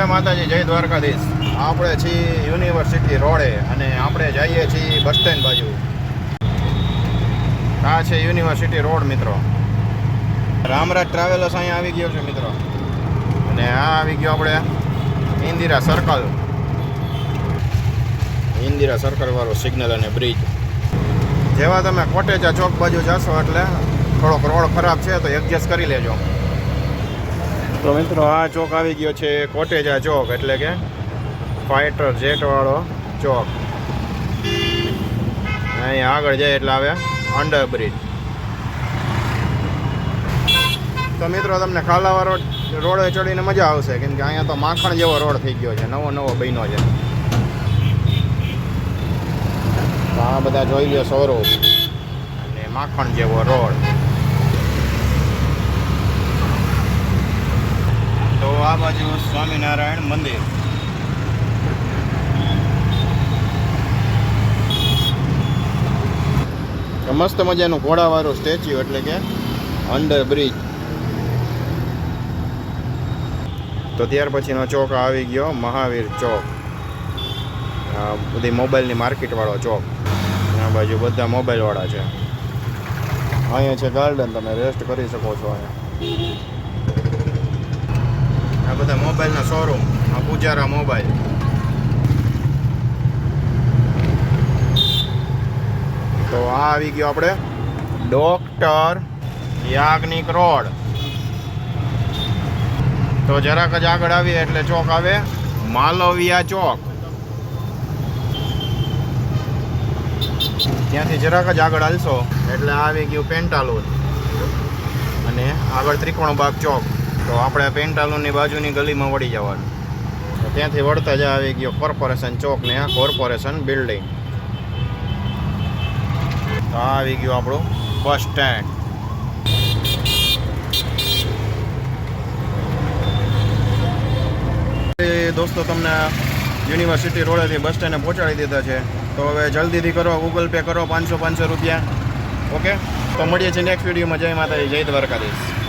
જય માતાજી, જય દ્વારકાધીશ. આપણે છીએ યુનિવર્સિટી રોડે અને આપણે જઈએ છીએ બસ સ્ટેન્ડ બાજુ. આ છે યુનિવર્સિટી રોડ મિત્રો. રામરાજ ટ્રાવેલર્સ અહીંયા આવી ગયો છે મિત્રો. અને આ આવી ગયો આપણે ઇન્દિરા સર્કલ. ઇન્દિરા સર્કલ વાળો સિગ્નલ અને બ્રિજ. જેવા તમે કોટેજા ચોક બાજુ જશો એટલે થોડોક રોડ ખરાબ છે તો એડજસ્ટ કરી લેજો. તો મિત્રો આ ચોક આવી ગયો છે કોટેજા ચોક, એટલે કે ફાઇટર જેટ વાળો ચોક. અહીંયા આગળ જાય એટલે આવે અંડરબ્રિજ. તો મિત્રો તમને ખાલાવાળો રોડે ચડીને મજા આવશે, કેમ કે અહીંયા તો માખણ જેવો રોડ થઈ ગયો છે, નવો બન્યો છે. તો આ બધા જોઈ લો શોરૂમ અને માખણ જેવો રોડ. તો આ બાજુ સ્વામિનારાયણ મંદિર. મસ્ત મજાનું ઘોડાવાળું સ્ટેચ્યુ, એટલે કે અંડર બ્રિજ. તો ત્યાર પછીનો ચોક આવી ગયો મહાવીર ચોક. બધી મોબાઈલની માર્કેટ વાળો ચોક. આ બાજુ બધા મોબાઈલ વાળા છે. અહીંયા છે ગાર્ડન, તમે રેસ્ટ કરી શકો છો અહીંયા. આ બધા મોબાઈલના શોરૂમ. આ પૂજારા મોબાઈલ. તો આ આવી ગયો આપણે ડોક્ટર યાજ્ઞિક રોડ. તો જરાક જ આગળ આવીએ એટલે ચોક આવે માલવિયા ચોક. ત્યાંથી જરાક જ આગળ હાલશો એટલે આવી ગયું પેન્ટાલુન અને આગળ ત્રિકોણબાગ ચોક. તો આપણે પેન્ટાલુનની બાજુની ગલીમાં વળી જવાનું. ત્યાંથી વળતા જ આવી ગયો કોર્પોરેશન ચોક ને આ કોર્પોરેશન બિલ્ડિંગ. તો આ આવી ગયું આપણું બસ સ્ટેન્ડ. દોસ્તો તમને યુનિવર્સિટી રોડેથી બસ સ્ટેન્ડે પહોંચાડી દીધા છે. તો હવે જલ્દીથી કરો, ગૂગલ પે કરો 500 રૂપિયા. ઓકે, તો મળીએ છીએ નેક્સ્ટ વિડીયોમાં. જય માતાજી, જય દ્વારકાધીશ.